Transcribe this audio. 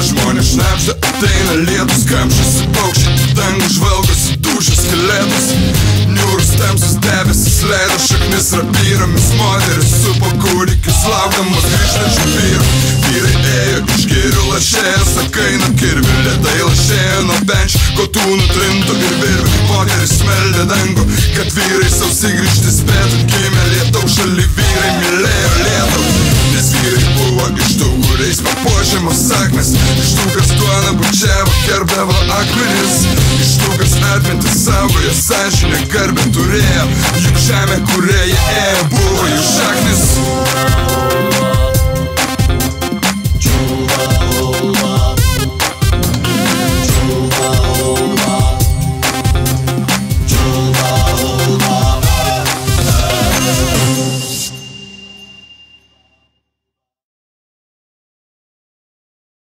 žmonės šnapžda, ateina lietus, kamščiasi paukščiai, dangų žvalgosi dušas skeletas. Niūrus tamsus debesis leido šaknis rapyromis, moteris supo kūdikius, laukdamas grįžtančių vyrų. Vyrai ėjo iš girių lašėjo, sakaino kirvių, lėtai lašėjo nuo benčių, kotūnų trinto ir virvių. Moteris meldė dangų, kad vyrai sausi grįžti spėtų, gimė lietaus šaly, vyrai mylėjo lietų. Nes vyrai buvo iš tų, kuriais papuošiamos sakmės, iš tų, kas duoną bučiavo, gerbdavo akmenis, iš tų, kas atmintį saugojo, sąžinę garbę turėjo, juk žemė, kurioje ėjo, buvo jų šaknis.